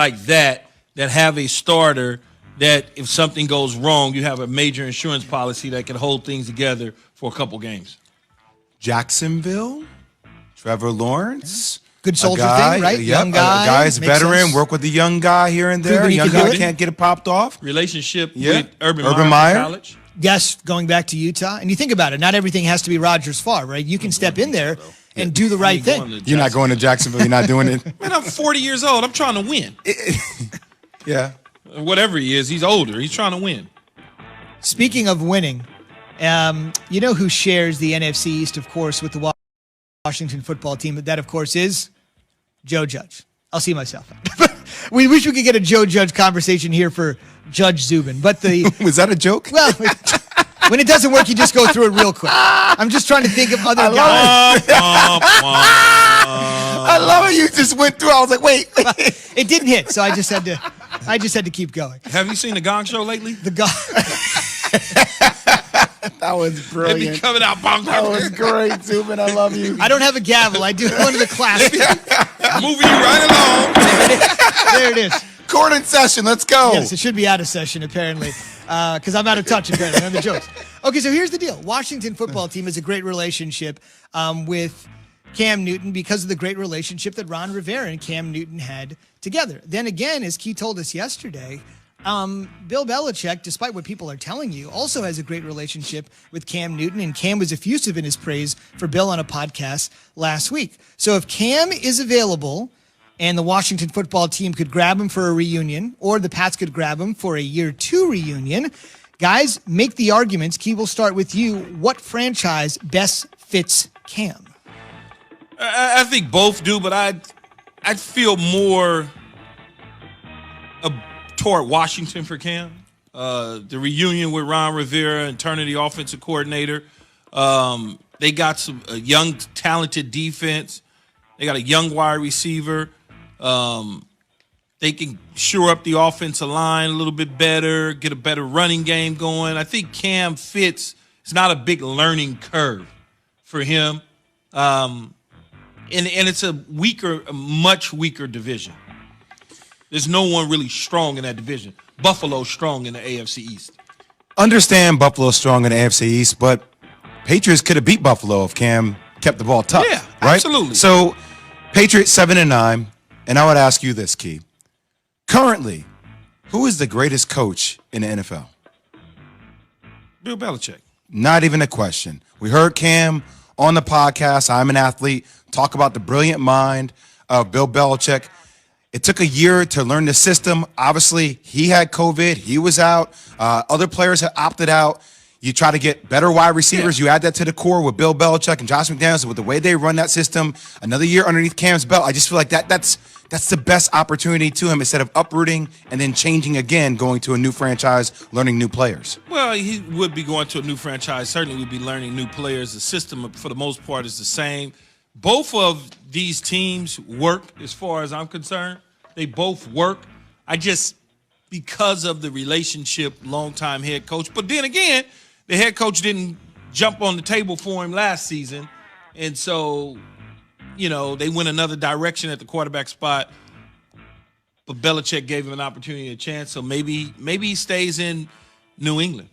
like that have a starter that if something goes wrong, you have a major insurance policy that can hold things together for a couple games. Jacksonville, Trevor Lawrence. Good soldier thing, right? Yep, young guy. A guy's makes veteran, sense. work with the young guy here and there. Proven he Young can do guy it. can't get it popped off. Relationship Yeah. with Urban Urban Meyer Meyer. in college. Yes, going back to Utah. And you think about it, not everything has to be Rodgers Favre, right? You can step in there and do the right thing. You're not going to Jacksonville. You're not doing it. Man, I'm 40 years old. I'm trying to win. Yeah. Whatever he is, he's older. He's trying to win. Speaking of winning, you know who shares the NFC East, of course, with the Washington football team? That, of course, is Joe Judge. I'll see myself out. We wish we could get a Joe Judge conversation here for Judge Zubin. But Was that a joke? well, when it doesn't work, you just go through it real quick. I'm just trying to think of other guys. I love it. You just went through. I was like, wait. It didn't hit, so I just had to keep going. Have you seen the Gong Show lately? The guy. That was They be brilliant. coming out. Bong, That was great, Zubin. I love you. I don't have a gavel. I do one of the classics. moving you right along. There it is. Court in session. Let's go. Yes, it should be out of session, apparently, because I'm out of touch, apparently, on the jokes. Okay, so here's the deal. Washington football team has a great relationship with Cam Newton because of the great relationship that Ron Rivera and Cam Newton had together. Then again, as Key told us yesterday, Bill Belichick, despite what people are telling you, also has a great relationship with Cam Newton, and Cam was effusive in his praise for Bill on a podcast last week. So if Cam is available and the Washington football team could grab him for a reunion, or the Pats could grab him for a year 2 reunion, guys, make the arguments. Key, will start with you. What franchise best fits Cam? I think both do, but I'd feel more toward Washington for Cam. The reunion with Ron Rivera and turning the offensive coordinator. They got some young, talented defense. They got a young wide receiver. They can shore up the offensive line a little bit better, get a better running game going. I think Cam fits. It's not a big learning curve for him. And it's a much weaker division. There's no one really strong in that division. Buffalo's strong in the AFC East. Understand Buffalo's strong in the AFC East, but Patriots could have beat Buffalo if Cam kept the ball tough. Yeah, right? absolutely. So Patriots 7-9, and I would ask you this, Key. Currently, who is the greatest coach in the NFL? Bill Belichick. Not even a question. We heard Cam on the podcast, I'm an Athlete, talk about the brilliant mind of Bill Belichick. It took a year to learn the system. Obviously, he had COVID. He was out. Other players have opted out. You try to get better wide receivers. Yeah. You add that to the core with Bill Belichick and Josh McDaniels with the way they run that system. Another year underneath Cam's belt. I just feel like that's the best opportunity to him instead of uprooting and then changing again, going to a new franchise, learning new players. Well, he would be going to a new franchise. Certainly would be learning new players. The system, for the most part, is the same. Both of these teams work as far as I'm concerned. They both work. I just, because of the relationship, longtime head coach. But then again, the head coach didn't jump on the table for him last season. And so, they went another direction at the quarterback spot. But Belichick gave him an opportunity, a chance. So maybe he stays in New England.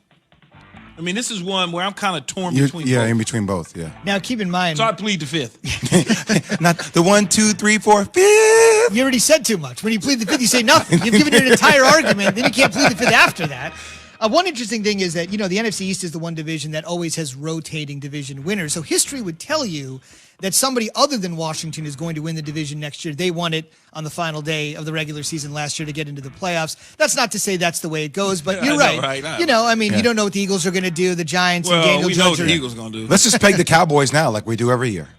I mean, this is one where I'm kind of torn between both. In between both, yeah. Now, keep in mind. So I plead the fifth. Not the 1, 2, 3, 4, 5th. You already said too much. When you plead the fifth, you say nothing. You've given an entire argument, then you can't plead the fifth after that. One interesting thing is that, the NFC East is the one division that always has rotating division winners. So history would tell you that somebody other than Washington is going to win the division next year. They won it on the final day of the regular season last year to get into the playoffs. That's not to say that's the way it goes, but you're right. You don't know what the Eagles are going to do, the Giants and Daniel Jones. We know what the Eagles are going to do. Let's just peg the Cowboys now like we do every year.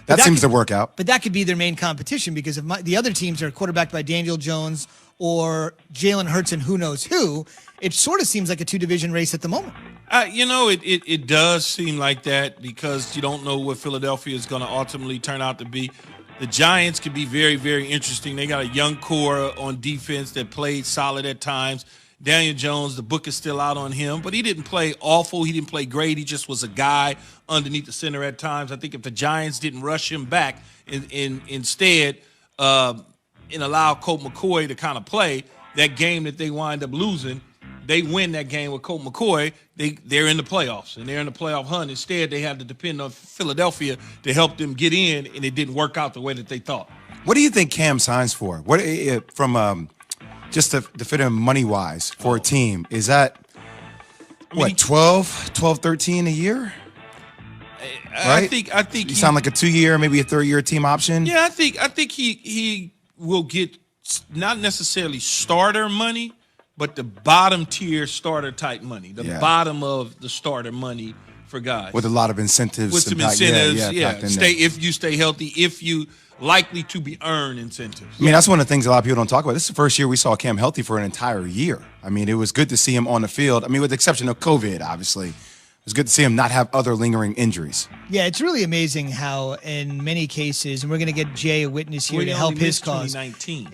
That seems to work out. But that could be their main competition because if the other teams are quarterbacked by Daniel Jones or Jalen Hurts and who knows who, it sort of seems like a two-division race at the moment. It does seem like that because you don't know what Philadelphia is going to ultimately turn out to be. The Giants could be very, very interesting. They got a young core on defense that played solid at times. Daniel Jones, the book is still out on him, but he didn't play awful. He didn't play great. He just was a guy underneath the center at times. I think if the Giants didn't rush him back instead, and allow Colt McCoy to kind of play that game that they wind up losing. They win that game with Colt McCoy. They're in the playoffs, and they're in the playoff hunt. Instead, they had to depend on Philadelphia to help them get in, and it didn't work out the way that they thought. What do you think Cam signs for? What from just to fit him money-wise for a team? Is that, 12, 13 a year? I Right? think You sound like a 2-year, maybe a 3rd-year team option? Yeah, I think he will get not necessarily starter money, but the bottom tier starter type money, the bottom of the starter money for guys. With a lot of incentives. With some packed incentives, in there. if you stay healthy, if you likely to be earned incentives. I mean, that's one of the things a lot of people don't talk about. This is the first year we saw Cam healthy for an entire year. I mean, it was good to see him on the field. I mean, with the exception of COVID, obviously. It was good to see him not have other lingering injuries. Yeah, it's really amazing how, in many cases, and we're going to get Jay a witness here to help his cause. 2019.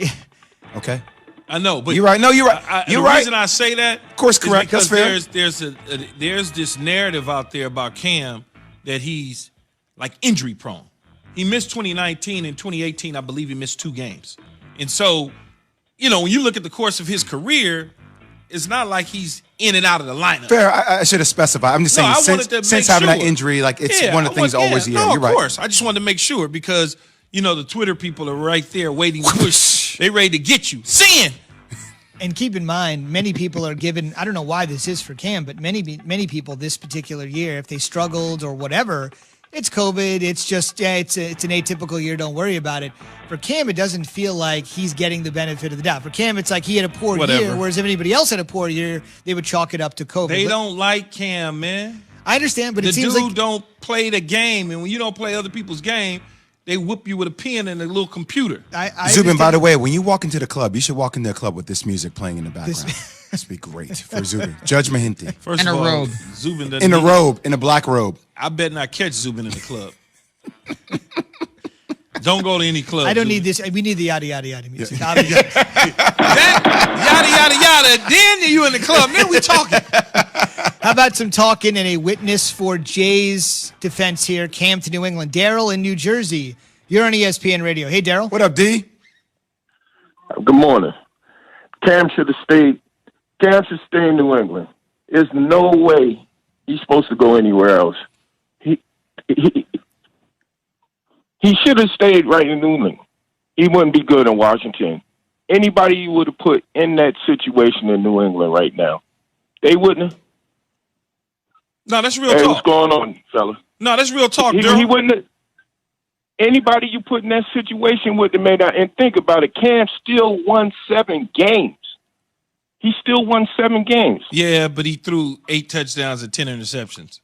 Okay? I know, but You're right. No, you're right. You're the right. reason I say that, Of course, is correct. That's because fair. there's this narrative out there about Cam that he's like injury prone. He missed 2019 and 2018. I believe he missed 2 games, and so when you look at the course of his career, it's not like he's in and out of the lineup. Fair. I should have specified. I'm just saying, I wanted to since make having that sure. injury, like it's one of the things always. Yeah, no, you're of right. course. I just wanted to make sure because the Twitter people are right there waiting to push. They ready to get you. Sin. And keep in mind, many people are given, I don't know why this is for Cam, but many people this particular year, if they struggled or whatever, it's COVID, it's just, it's an atypical year, don't worry about it. For Cam, it doesn't feel like he's getting the benefit of the doubt. For Cam, it's like he had a poor year, whereas if anybody else had a poor year, they would chalk it up to COVID. They don't like Cam, man. I understand, but The it seems dude like don't play the game, and when you don't play other people's game, they whoop you with a pen and a little computer. I Zubin, by understand. the way, when you walk into the club, you should walk into the club with this music playing in the background. This would be great for Zubin. Judge Mahinti. First In of a all, robe. Zubin doesn't In a need- robe, in a black robe. I bet not catch Zubin in the club. Don't go to any club. I don't Zubin. need this. We need the yada, yada, yada music. Obviously. That, yada, yada, yada. Then you in the club. Then we talking. How about some talking and a witness for Jay's defense here, Cam to New England. Daryl in New Jersey. You're on ESPN Radio. Hey, Daryl. What up, D? Good morning. Cam should stay in New England. There's no way he's supposed to go anywhere else. He should have stayed right in New England. He wouldn't be good in Washington. Anybody you would have put in that situation in New England right now, they wouldn't have. No, that's real Hey, talk. what's going on, fella? No, that's real talk, He Daryl. wouldn't have. Anybody you put in that situation would have made out. And think about it, Cam still won 7 games. He still won 7 games. Yeah, but he threw 8 touchdowns and 10 interceptions.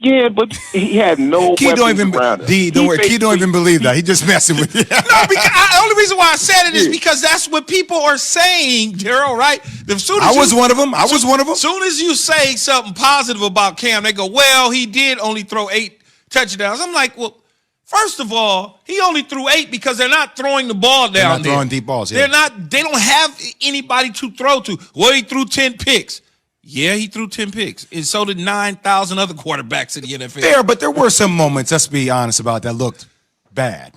Yeah, but he had no Key don't weapons even around him. D. Don't worry. Key don't even believe that. He just messing with you. No, because the only reason why I said it is because that's what people are saying, Daryl, right? I was one of them. As soon as you say something positive about Cam, they go, well, he did only throw 8 touchdowns. I'm like, well, first of all, he only threw 8 because they're not throwing the ball down They're not there. throwing deep balls, yeah. They don't have anybody to throw to. Well, he threw 10 picks. Yeah, he threw 10 picks. And so did 9,000 other quarterbacks in the NFL. Fair, but there were some moments, let's be honest about that, looked bad.